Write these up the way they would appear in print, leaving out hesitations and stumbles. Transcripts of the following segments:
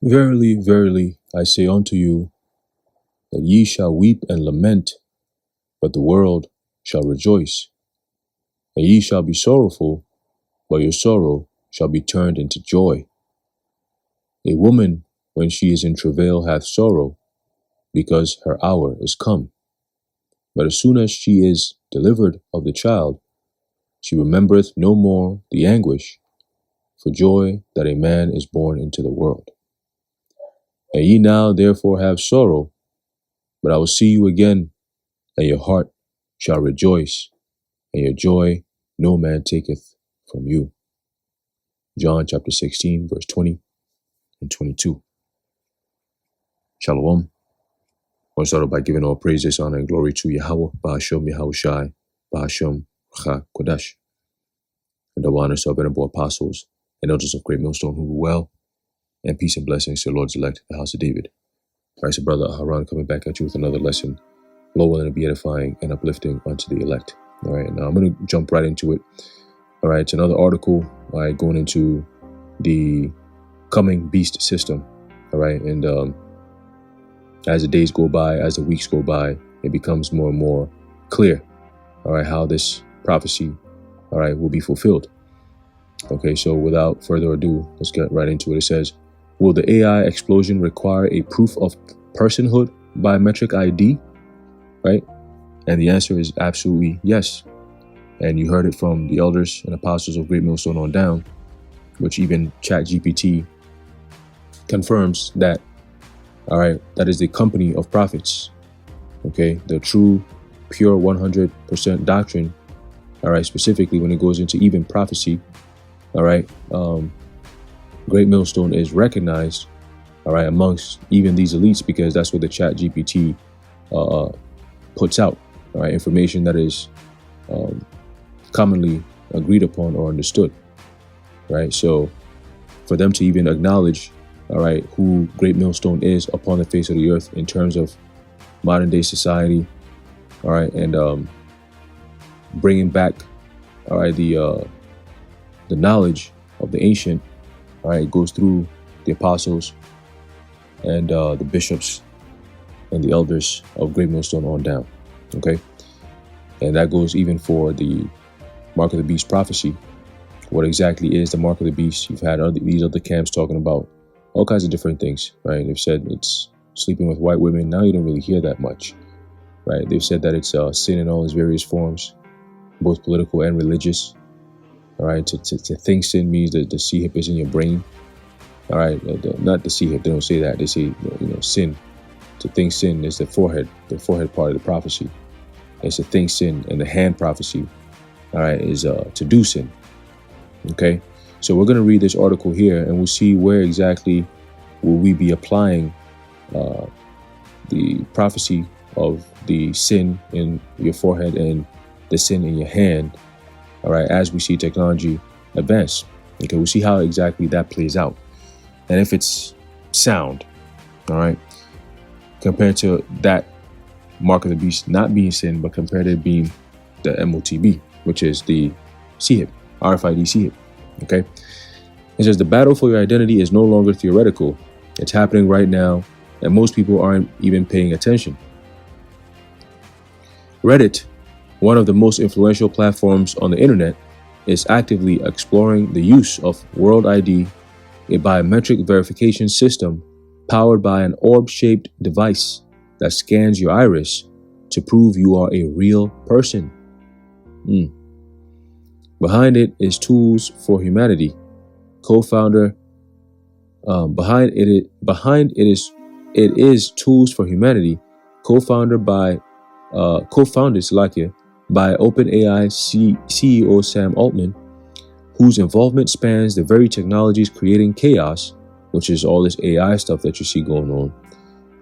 Verily, verily, I say unto you, that ye shall weep and lament, but the world shall rejoice. And ye shall be sorrowful, but your sorrow shall be turned into joy. A woman, when she is in travail, hath sorrow, because her hour is come. But as soon as she is delivered of the child, she remembereth no more the anguish for joy that a man is born into the world. And ye now therefore have sorrow, but I will see you again, and your heart shall rejoice, and your joy no man taketh from you. John chapter 16, verse 20 and 22. Shalom. I want to start off by giving all praises, honor, and glory to Yahweh, Ba'ashem Yahushai, Ba'ashem Cha Kodash, and the honors to our venerable apostles and elders of Great Millstone who rule well, and peace and blessings to the Lord's elect, the house of David. All right, so brother Haran coming back at you with another lesson, Lord willing to be edifying and uplifting unto the elect. All right, now I'm going to jump right into it. All right, it's another article, all right, going into the coming beast system. All right, and as the days go by, as the weeks go by, it becomes more and more clear, all right, how this prophecy, all right, will be fulfilled. Okay, so without further ado, let's get right into it. It says, will the AI explosion require a proof of personhood biometric ID? Right? And the answer is absolutely yes. And you heard it from the elders and apostles of Great Millstone on down, which even ChatGPT confirms that, all right, that is the company of prophets. Okay, the true, pure 100% doctrine, all right, specifically when it goes into even prophecy, all right, Great Millstone is recognized, all right, amongst even these elites, because that's what the ChatGPT puts out, all right, information that is commonly agreed upon or understood, right? So for them to even acknowledge, all right, who Great Millstone is upon the face of the earth in terms of modern day society, all right, and bringing back, all right, the knowledge of the ancient, all right, it goes through the apostles and the bishops and the elders of Great Millstone on down. Okay, and that goes even for the Mark of the Beast prophecy. What exactly is the Mark of the Beast? You've had these other camps talking about all kinds of different things, right? They've said it's sleeping with white women. Now you don't really hear that much, right? They've said that it's sin in all its various forms, both political and religious. All right, to think sin means that the C-hip is in your brain. All right, not the C-hip. They don't say that. They say, sin. To think sin is the forehead part of the prophecy. It's to think sin, and the hand prophecy, all right, is to do sin. Okay, so we're going to read this article here, and we'll see where exactly will we be applying the prophecy of the sin in your forehead and the sin in your hand, all right, as we see technology advance. Okay, we'll see how exactly that plays out, and if it's sound, all right, compared to that Mark of the Beast not being sin, but compared to it being the MOTB, which is the C-hip, RFID C-hip. Okay, it says the battle for your identity is no longer theoretical. It's happening right now, and most people aren't even paying attention. Reddit, one of the most influential platforms on the internet, is actively exploring the use of World ID, a biometric verification system powered by an orb-shaped device that scans your iris to prove you are a real person. Behind it is Tools for Humanity. Co-founder it is Tools for Humanity, co-founded by OpenAI CEO Sam Altman, whose involvement spans the very technologies creating chaos, which is all this AI stuff that you see going on,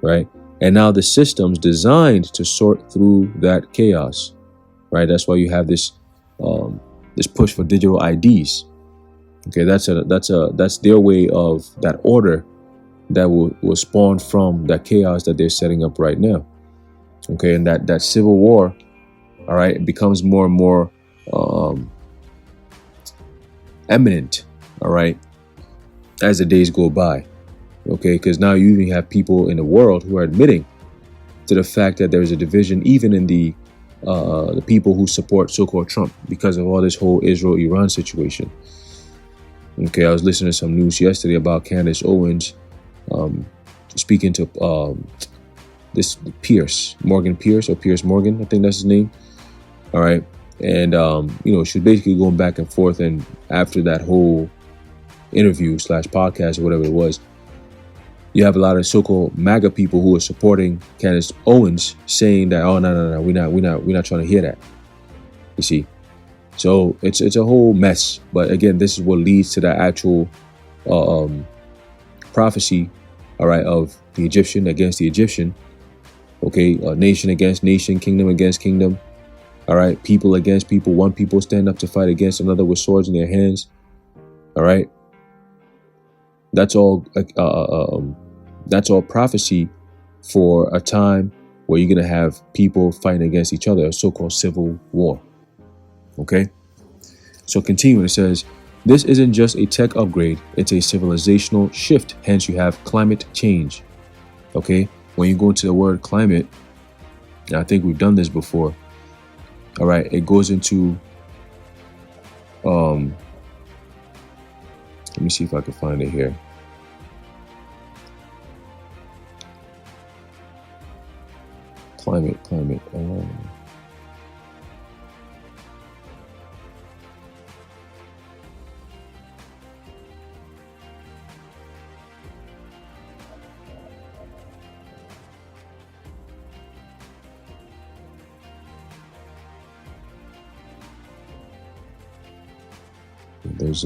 right? And now the systems designed to sort through that chaos, right? That's why you have this this push for digital IDs. Okay, that's their way of that order that will spawn from that chaos that they're setting up right now. Okay, and that civil war, all right, it becomes more and more eminent, all right, as the days go by. Okay, because now you even have people in the world who are admitting to the fact that there's a division even in the people who support so-called Trump because of all this whole Israel-Iran situation. Okay, I was listening to some news yesterday about Candace Owens speaking to this Morgan Pierce, or Pierce Morgan, I think that's his name. All right. And, she's basically going back and forth. And after that whole interview / podcast or whatever it was, you have a lot of so-called MAGA people who are supporting Candace Owens saying that, oh, no, we're not trying to hear that. You see? So it's a whole mess. But again, this is what leads to that actual prophecy, all right, of the Egyptian against the Egyptian. Okay, nation against nation, kingdom against kingdom. All right, people against people. One people stand up to fight against another with swords in their hands. All right, that's all. That's all prophecy for a time where you're gonna have people fighting against each other, a so-called civil war. Okay, so continuing, it says, this isn't just a tech upgrade; it's a civilizational shift. Hence, you have climate change. Okay, when you go into the word climate, and I think we've done this before. All right, it goes into, let me see if I can find it here. Climate. There's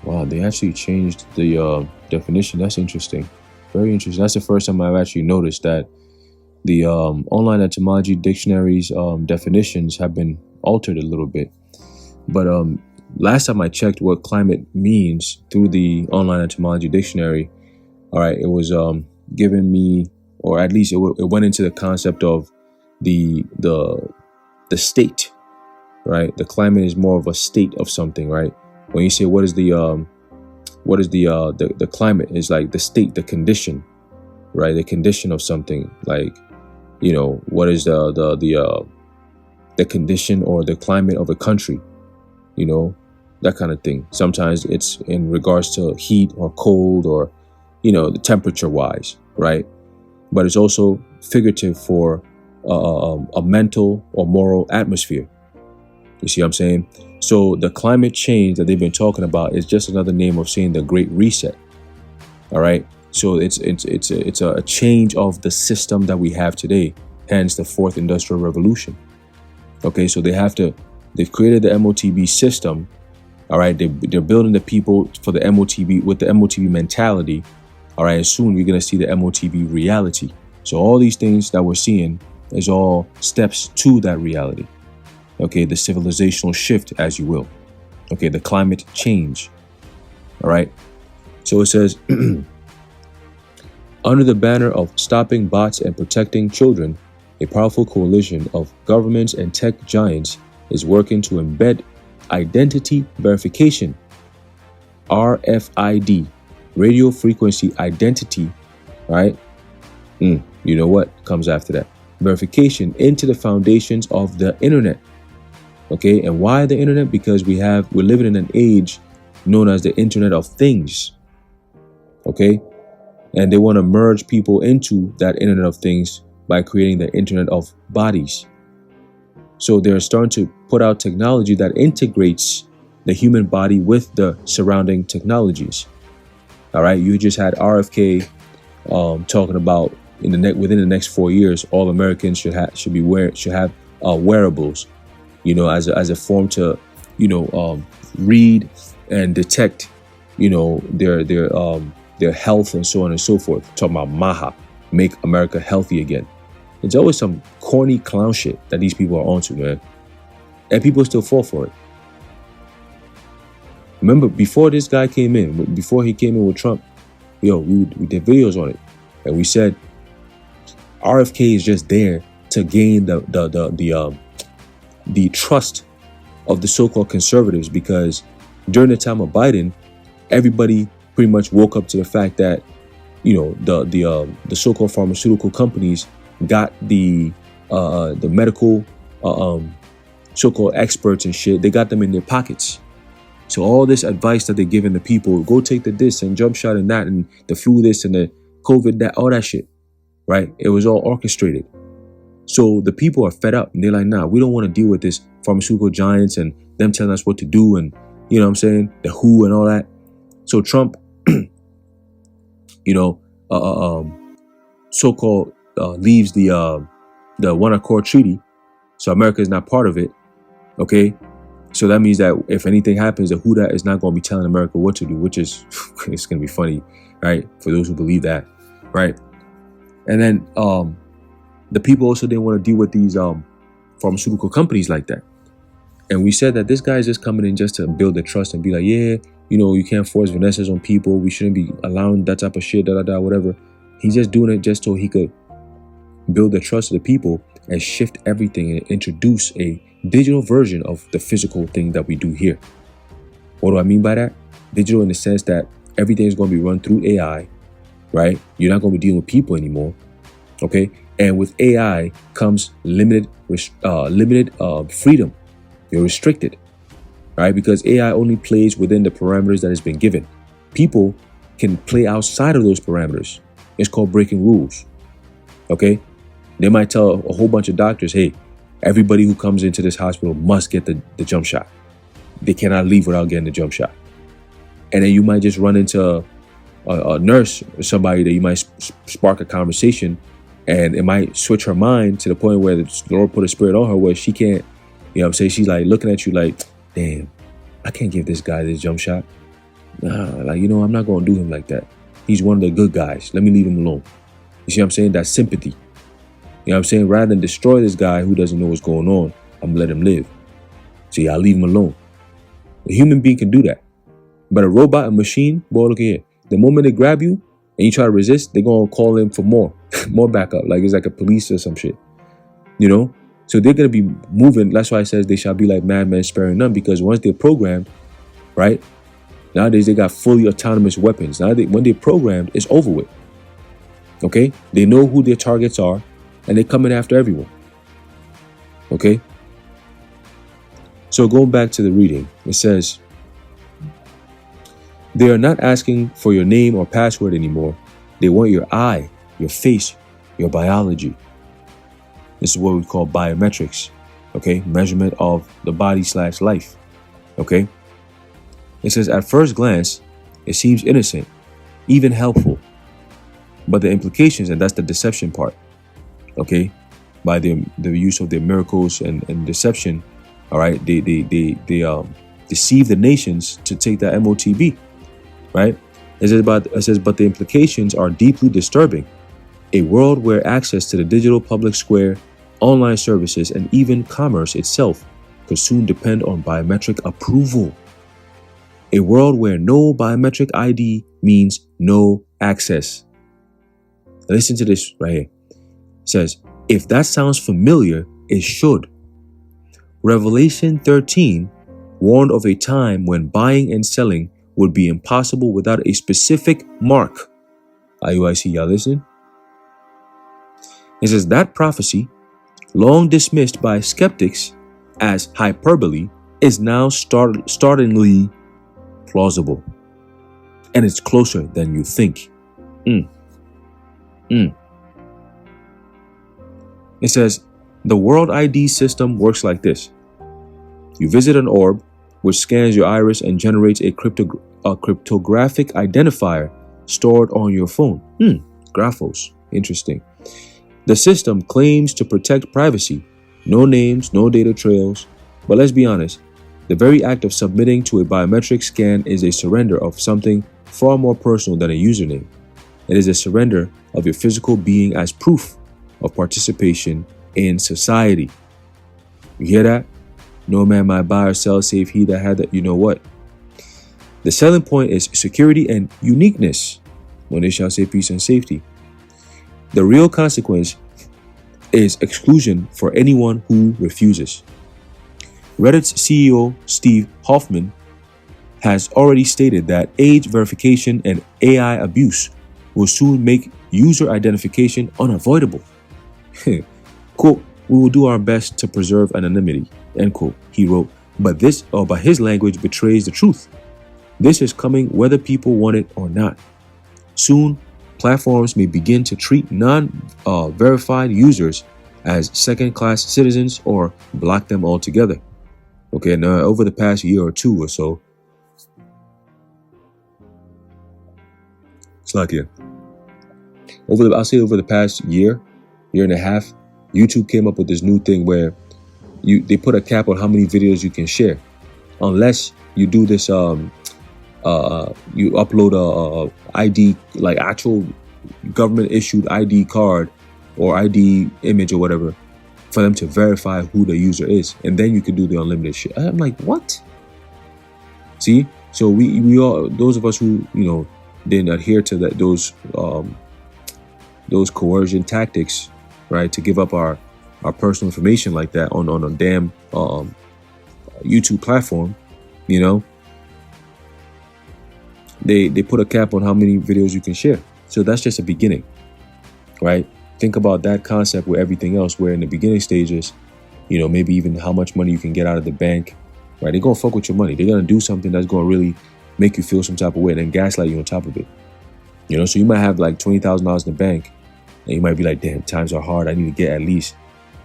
Wow, they actually changed the definition. That's interesting. Very interesting. That's the first time I've actually noticed that the online etymology dictionaries definitions have been altered a little bit. But last time I checked what climate means through the online etymology dictionary, all right, it was given me, or at least it went into the concept of the state, right? The climate is more of a state of something, right? When you say what is the climate, is like the state, the condition, right? The condition of something, like, what is the condition or the climate of a country, that kind of thing. Sometimes it's in regards to heat or cold, or the temperature wise, right? But it's also figurative for a mental or moral atmosphere. You see what I'm saying? So the climate change that they've been talking about is just another name of saying the Great Reset. All right. So it's a change of the system that we have today. Hence the fourth industrial revolution. Okay. So they've created the MOTB system. All right. They're building the people for the MOTB with the MOTB mentality. All right. And soon you're going to see the MOTB reality. So all these things that we're seeing is all steps to that reality. Okay, the civilizational shift, as you will. Okay, the climate change. All right. So it says, under the banner of stopping bots and protecting children, a powerful coalition of governments and tech giants is working to embed identity verification, RFID, radio frequency identity, right? You know what comes after that? Verification into the foundations of the internet. Okay, and why the internet? Because we're living in an age known as the Internet of Things. Okay, and they want to merge people into that Internet of Things by creating the Internet of Bodies. So they're starting to put out technology that integrates the human body with the surrounding technologies. All right, you just had RFK talking about within the next 4 years, all Americans should have wearables. As a form to, read and detect, their health and so on and so forth. Talking about MAHA, make America healthy again. It's always some corny clown shit that these people are onto, man. And people still fall for it. Remember, before this guy came in, before he came in with Trump, we did videos on it. And we said, RFK is just there to gain the trust of the so-called conservatives, because during the time of Biden, everybody pretty much woke up to the fact that, you know, the so-called pharmaceutical companies got the medical so-called experts and shit. They got them in their pockets. So all this advice that they're giving the people, go take the this and jump shot and that and the flu this and the COVID that, all that shit, right? It was all orchestrated. So the people are fed up and they're like, nah, we don't want to deal with this pharmaceutical giants and them telling us what to do and, you know what I'm saying, the WHO and all that. So Trump, you know, so-called leaves the One Accord Treaty. So America is not part of it. Okay. So that means that if anything happens, the WHO that is not going to be telling America what to do, which is, it's going to be funny, right? For those who believe that, right? And then the people also didn't want to deal with these pharmaceutical companies like that. And we said that this guy is just coming in just to build the trust and be like, yeah, you know, you can't force Vanessa's on people. We shouldn't be allowing that type of shit, whatever. He's just doing it just so he could build the trust of the people and shift everything and introduce a digital version of the physical thing that we do here. What do I mean by that? Digital in the sense that everything is going to be run through AI, right? You're not going to be dealing with people anymore, okay? And with AI comes limited freedom. You're restricted, right? Because AI only plays within the parameters that has been given. People can play outside of those parameters. It's called breaking rules, okay? They might tell a whole bunch of doctors, hey, everybody who comes into this hospital must get the jump shot. They cannot leave without getting the jump shot. And then you might just run into a nurse or somebody that you might spark a conversation, and it might switch her mind to the point where the Lord put a spirit on her where she can't, you know what I'm saying? She's like looking at you like, damn, I can't give this guy this jump shot. Nah, like, you know, I'm not going to do him like that. He's one of the good guys. Let me leave him alone. You see what I'm saying? That's sympathy. You know what I'm saying? Rather than destroy this guy who doesn't know what's going on, I'm gonna let him live. See, I'll leave him alone. A human being can do that. But a robot, a machine, boy, look here. The moment they grab you and you try to resist, they're gonna call in for more backup. Like it's like a police or some shit. You know? So they're gonna be moving. That's why it says they shall be like madmen sparing none, because once they're programmed, right? Nowadays they got fully autonomous weapons. Now when they're programmed, it's over with. Okay? They know who their targets are. And they're coming after everyone. Okay? So going back to the reading, it says, they are not asking for your name or password anymore. They want your eye, your face, your biology. This is what we call biometrics. Okay? Measurement of the body / life. Okay? It says, at first glance, it seems innocent, even helpful. But the implications, and that's the deception part. Okay, by the use of their miracles and deception, all right, they deceive the nations to take that MOTB, right? It says, but the implications are deeply disturbing. A world where access to the digital public square, online services, and even commerce itself could soon depend on biometric approval. A world where no biometric ID means no access. Listen to this right here. Says, if that sounds familiar, it should. Revelation 13 warned of a time when buying and selling would be impossible without a specific mark. IUIC, y'all listen? It says that prophecy, long dismissed by skeptics as hyperbole, is now startlingly plausible. And it's closer than you think. It says, the World ID system works like this. You visit an orb, which scans your iris and generates a cryptographic identifier stored on your phone. Graphos. Interesting. The system claims to protect privacy. No names, no data trails. But let's be honest, the very act of submitting to a biometric scan is a surrender of something far more personal than a username. It is a surrender of your physical being as proof of participation in society. You hear that? No man might buy or sell save he that had that. You know what? The selling point is security and uniqueness. When they shall say peace and safety. The real consequence is exclusion for anyone who refuses. Reddit's CEO Steve Hoffman has already stated that age verification and AI abuse will soon make user identification unavoidable. Quote, "We will do our best to preserve anonymity," end quote, he wrote, but his language betrays the truth. This is coming whether people want it or not. Soon, platforms may begin to treat non-verified users as second-class citizens or block them altogether. Okay, now over the past year or two or so, I'll say over the past year and a half, YouTube came up with this new thing where they put a cap on how many videos you can share, unless you do this. You upload a ID, like actual government issued ID card or ID image or whatever, for them to verify who the user is, and then you can do the unlimited shit. I'm like, what? See, so we all, those of us who didn't adhere to those coercion tactics, right, to give up our personal information like that on a damn YouTube platform, they put a cap on how many videos you can share. So that's just a beginning, right? Think about that concept with everything else, where in the beginning stages, maybe even how much money you can get out of the bank, right? They're gonna fuck with your money. They're gonna do something that's gonna really make you feel some type of way and then gaslight you on top of it. So you might have like $20,000 in the bank, and you might be like, damn, times are hard. I need to get at least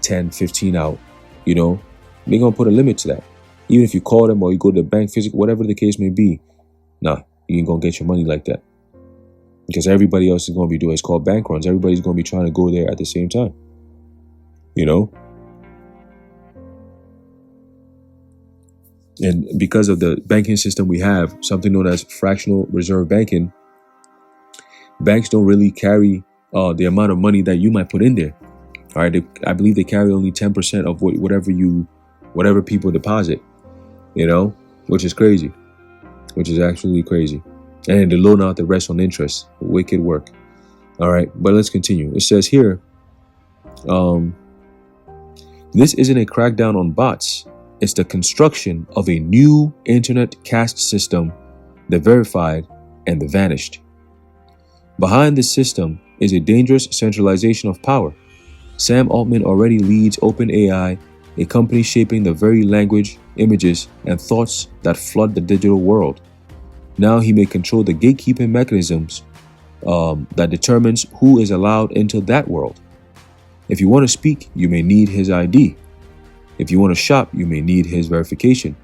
10, 15 out. They're gonna put a limit to that. Even if you call them or you go to the bank physically, whatever the case may be, nah, you ain't gonna get your money like that. Because everybody else is gonna be doing it's called bank runs. Everybody's gonna be trying to go there at the same time. And because of the banking system we have, something known as fractional reserve banking, banks don't really carry the amount of money that you might put in there. All right, I believe they carry only 10% of whatever people deposit. Which is crazy, which is absolutely crazy. And they loan out the rest on interest. Wicked work. All right, but let's continue. It says here, this isn't a crackdown on bots. It's the construction of a new internet caste system, the verified and the vanished. Behind this system is a dangerous centralization of power. Sam Altman already leads OpenAI, a company shaping the very language, images, and thoughts that flood the digital world. Now he may control the gatekeeping mechanisms that determines who is allowed into that world. If you want to speak, you may need his ID. If you want to shop, you may need his verification.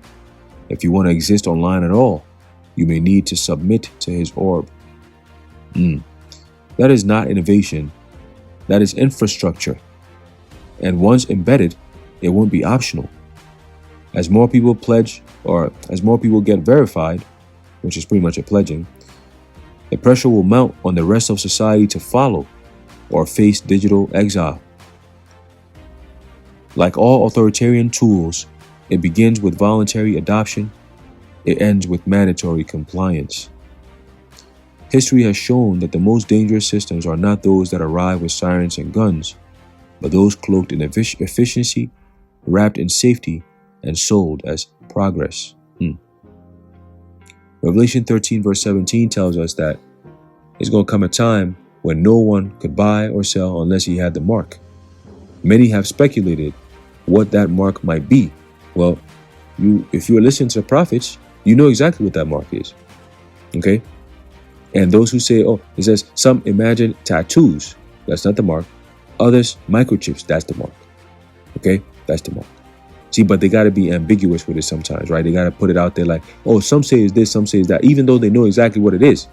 If you want to exist online at all, you may need to submit to his orb. That is not innovation. That is infrastructure. And once embedded, it won't be optional. As more people pledge, or as more people get verified, which is pretty much a pledging, the pressure will mount on the rest of society to follow or face digital exile. Like all authoritarian tools, it begins with voluntary adoption. It ends with mandatory compliance. History has shown that the most dangerous systems are not those that arrive with sirens and guns, but those cloaked in efficiency, wrapped in safety, and sold as progress. Revelation 13 verse 17 tells us that there's going to come a time when no one could buy or sell unless he had the mark. Many have speculated what that mark might be. Well, if you are listening to the prophets, you know exactly what that mark is. Okay? And those who say, it says some imagine tattoos. That's not the mark. Others, microchips. That's the mark. Okay? That's the mark. See, but they got to be ambiguous with it sometimes, right? They got to put it out there like, some say it's this, some say it's that, even though they know exactly what it is.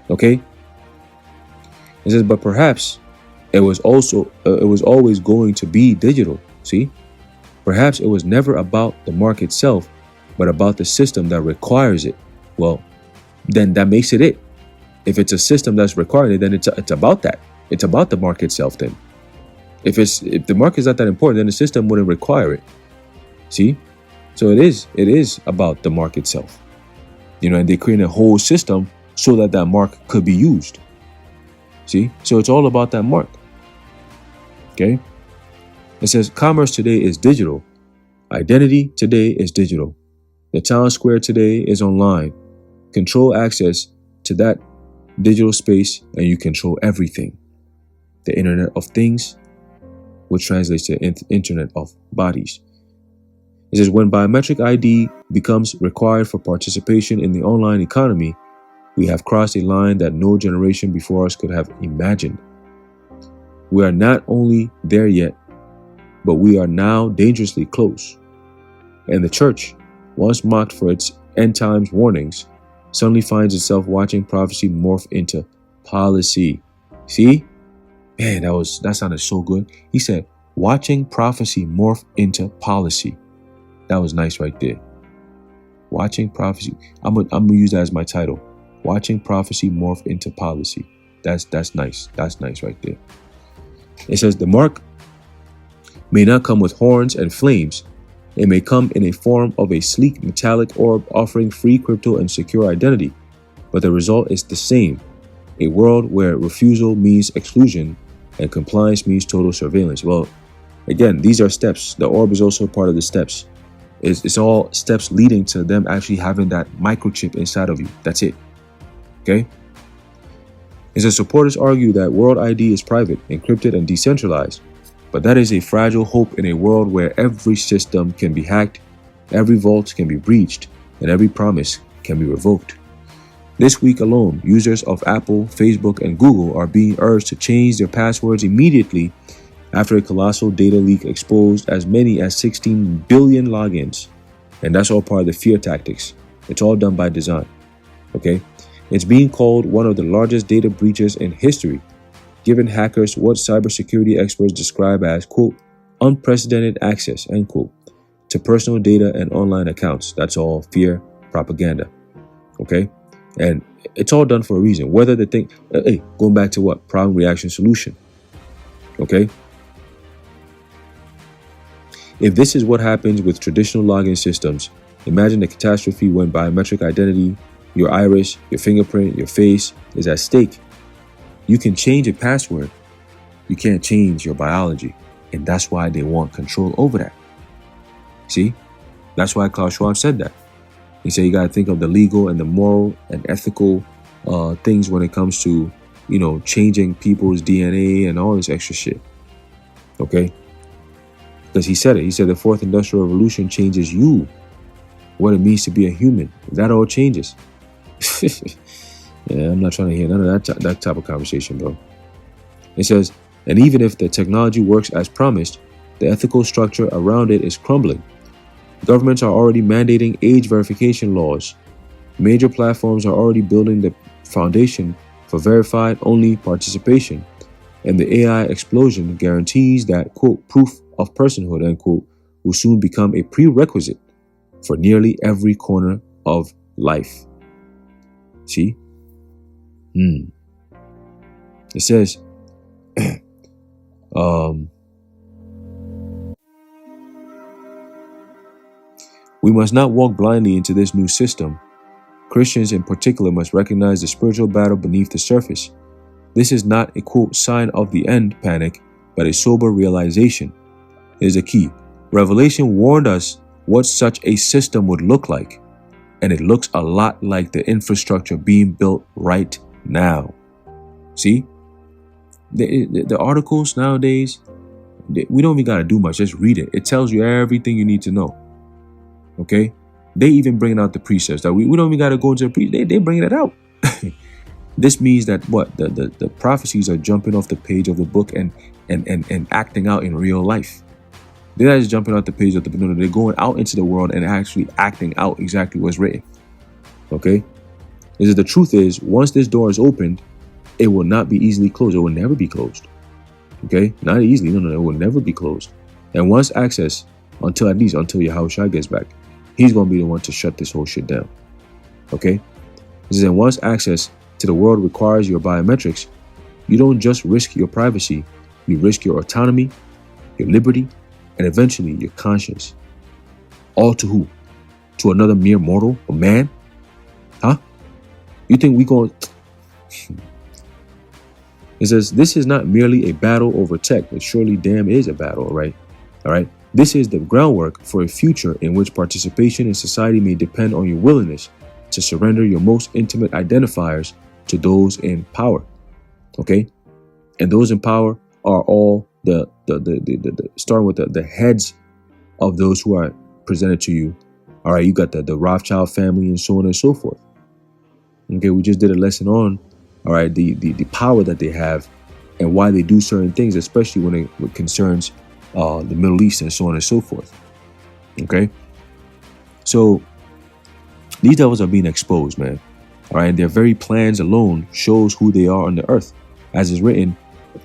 Okay? It says, but perhaps it was always going to be digital. See? Perhaps it was never about the mark itself, but about the system that requires it. Well, then that makes it. If it's a system that's requiring it, then it's about that. It's about the mark itself then. If the mark is not that important, then the system wouldn't require it. See? So it is about the mark itself. And they create a whole system so that that mark could be used. See? So it's all about that mark. Okay? It says commerce today is digital. Identity today is digital. The town square today is online. Control access to that digital space and you control everything. The Internet of Things, which translates to Internet of Bodies. It says when biometric ID becomes required for participation in the online economy, we have crossed a line that no generation before us could have imagined. We are not only there yet, but we are now dangerously close. And the church, once mocked for its end times warnings, suddenly finds itself watching prophecy morph into policy. See? Man, that sounded so good. He said, watching prophecy morph into policy. That was nice right there. Watching prophecy. I'm gonna use that as my title. Watching prophecy morph into policy. That's nice. That's nice right there. It says the mark may not come with horns and flames. It may come in a form of a sleek metallic orb offering free crypto and secure identity. But the result is the same. A world where refusal means exclusion and compliance means total surveillance. Well, again, these are steps. The orb is also part of the steps. It's all steps leading to them actually having that microchip inside of you. That's it. Okay? It says supporters argue that World ID is private, encrypted, and decentralized. But that is a fragile hope in a world where every system can be hacked, every vault can be breached, and every promise can be revoked. This week alone, users of Apple, Facebook, and Google are being urged to change their passwords immediately after a colossal data leak exposed as many as 16 billion logins. And that's all part of the fear tactics. It's all done by design. Okay? It's being called one of the largest data breaches in history, giving hackers what cybersecurity experts describe as, quote, unprecedented access, end quote, to personal data and online accounts. That's all fear propaganda. Okay? And it's all done for a reason. Whether the thing, going back to what? Problem, reaction, solution. Okay? If this is what happens with traditional login systems, imagine the catastrophe when biometric identity, your iris, your fingerprint, your face is at stake. You can change a password. You can't change your biology. And that's why they want control over that. See? That's why Klaus Schwab said that. He said you got to think of the legal and the moral and ethical things when it comes to, changing people's DNA and all this extra shit. Okay? Because he said it. He said the fourth industrial revolution changes you, what it means to be a human. That all changes. Yeah, I'm not trying to hear none of that type of conversation, bro. It says, and even if the technology works as promised, the ethical structure around it is crumbling. Governments are already mandating age verification laws. Major platforms are already building the foundation for verified only participation. And the AI explosion guarantees that, quote, proof of personhood, end quote, will soon become a prerequisite for nearly every corner of life. See? It says, we must not walk blindly into this new system. Christians in particular must recognize the spiritual battle beneath the surface. This is not a, quote, sign of the end panic, but a sober realization. It is a key. Revelation warned us what such a system would look like, and it looks a lot like the infrastructure being built right now. See? The articles nowadays, we don't even got to do much. Just read it. It tells you everything you need to know. Okay? They even bring out the precepts that we don't even got to go into the precepts. They bring it out. This means that what? The prophecies are jumping off the page of the book and acting out in real life. They're not just jumping off the page of the book. No, they're going out into the world and actually acting out exactly what's written. Okay? Because the truth is, once this door is opened, it will not be easily closed. It will never be closed. Okay? Not easily. No, it will never be closed. And once access, until Yahushua gets back, he's going to be the one to shut this whole shit down. Okay? This is, and once access to the world requires your biometrics, you don't just risk your privacy, you risk your autonomy, your liberty, and eventually your conscience. All to who? To another mere mortal, a man? Huh? You think we going... It says, this is not merely a battle over tech, but surely damn is a battle, right? All right. This is the groundwork for a future in which participation in society may depend on your willingness to surrender your most intimate identifiers to those in power. Okay. And those in power are all the starting with the heads of those who are presented to you. All right. You got the Rothschild family and so on and so forth. Okay. We just did a lesson on, all right, the power that they have and why they do certain things, especially when it concerns the Middle East and so on and so forth. Okay. So these devils are being exposed, man. All right. Their very plans alone shows who they are on the earth. As is written,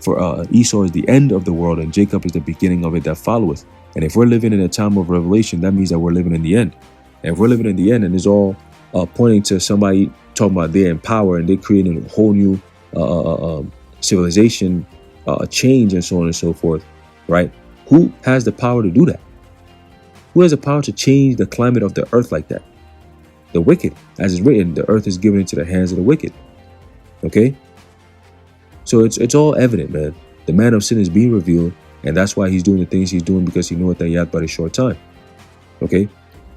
for Esau is the end of the world and Jacob is the beginning of it that followeth. And if we're living in a time of revelation, that means that we're living in the end. And if we're living in the end and it's all pointing to somebody talking about they're in power and they're creating a whole new civilization, change and so on and so forth, right? Who has the power to do that? Who has the power to change the climate of the earth like that? The wicked. As is written, the earth is given into the hands of the wicked. Okay? So it's all evident, man. The man of sin is being revealed, and that's why he's doing the things he's doing, because he knows that he has but a short time. Okay?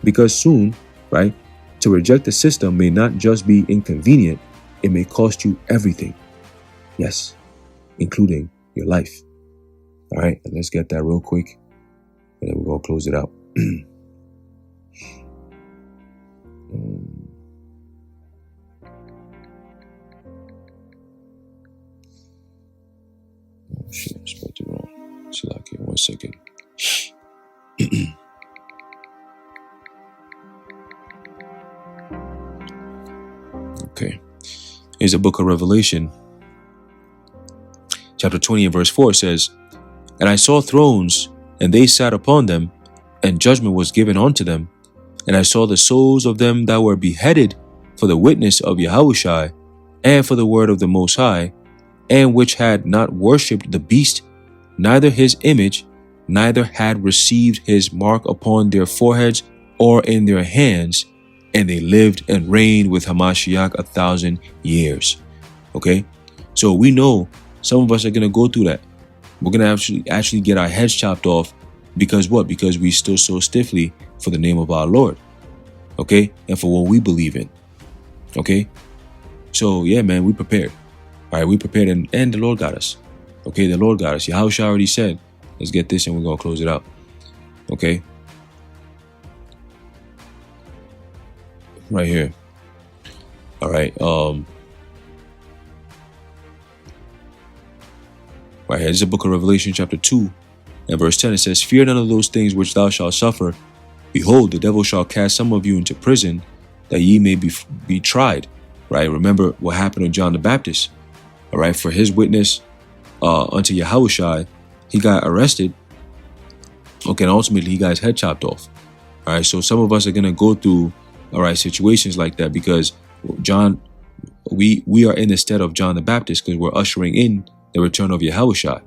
Because soon, right, to reject the system may not just be inconvenient, it may cost you everything. Yes, including your life. All right, and let's get that real quick, and then we're going to close it out. Oh shit, I spelled it wrong. Slack here, 1 second. Okay, here's the book of Revelation. Chapter 20 and verse 4 says, and I saw thrones, and they sat upon them, and judgment was given unto them. And I saw the souls of them that were beheaded for the witness of Yahushua, and for the word of the Most High, and which had not worshipped the beast, neither his image, neither had received his mark upon their foreheads or in their hands, and they lived and reigned with Hamashiach 1,000 years. Okay, so we know some of us are going to go through that. We're going to actually get our heads chopped off. Because what? Because we stood so stiffly for the name of our Lord. Okay? And for what we believe in. Okay? So, yeah, man, we prepared. All right, we prepared, and the Lord got us. Okay, the Lord got us. Yahushua already said, let's get this and we're going to close it out. Okay? Right here. All right. Right here, this is the book of Revelation chapter 2 and verse 10. It says, fear none of those things which thou shalt suffer. Behold, the devil shall cast some of you into prison, that ye may be tried. Right? Remember what happened to John the Baptist. All right, for his witness unto Yahushua, he got arrested. Okay, and ultimately he got his head chopped off. All right, so some of us are gonna go through, all right, situations like that, because John, we are in the stead of John the Baptist, because we're ushering in the return of Yahushua.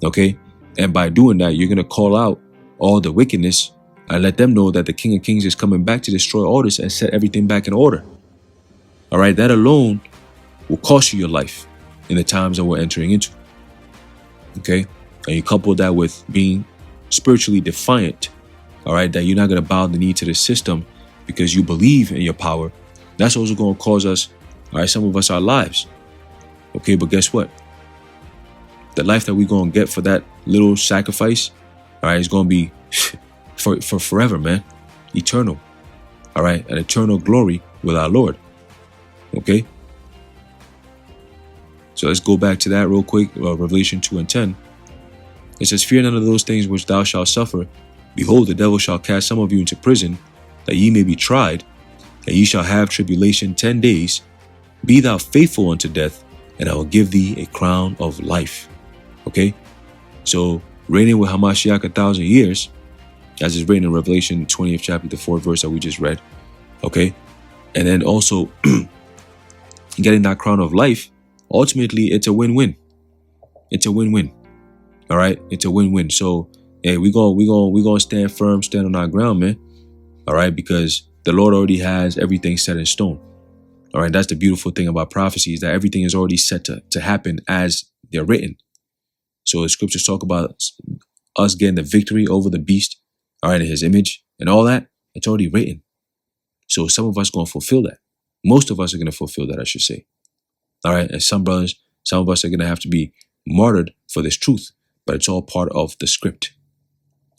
Okay, and by doing that, you're gonna call out all the wickedness and let them know that the King of Kings is coming back to destroy all this and set everything back in order. All right, that alone will cost you your life in the times that we're entering into. Okay, and you couple that with being spiritually defiant. All right, that you're not going to bow the knee to the system because you believe in your power. That's also going to cause us, all right, some of us, our lives. Okay, but guess what? The life that we're going to get for that little sacrifice, all right, is going to be for forever, man. Eternal. All right, an eternal glory with our Lord. Okay. So let's go back to that real quick. Revelation 2 and 10. It says, fear none of those things which thou shalt suffer. Behold, the devil shall cast some of you into prison, that ye may be tried, and ye shall have tribulation 10 days. Be thou faithful unto death, and I will give thee a crown of life. Okay? So, reigning with Hamashiach 1,000 years, as is written in Revelation 20th chapter, the 4th verse that we just read. Okay? And then also, getting that crown of life, ultimately, it's a win-win. It's a win-win. All right? It's a win-win. So, hey, we're gonna stand firm, stand on our ground, man. All right? Because the Lord already has everything set in stone. All right, that's the beautiful thing about prophecy, is that everything is already set to happen as they're written. So the scriptures talk about us getting the victory over the beast, all right, in his image and all that. It's already written. So some of us are going to fulfill that. Most of us are going to fulfill that, I should say. All right, and some of us are going to have to be martyred for this truth, but it's all part of the script.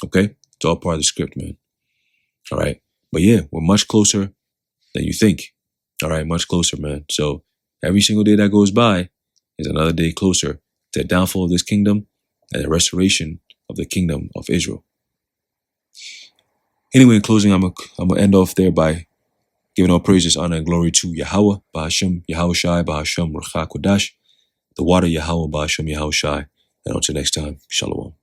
Okay? It's all part of the script, man. All right. But yeah, we're much closer than you think. All right, much closer, man. So every single day that goes by is another day closer to the downfall of this kingdom and the restoration of the kingdom of Israel. Anyway, in closing, I'm gonna end off there by giving all praises, honor, and glory to Yahweh, Bahashem, Yahweh Shai, Bahashem, Ruach Kodash, the water Yahweh, Bahashem, Yahweh Shai. And until next time, Shalom.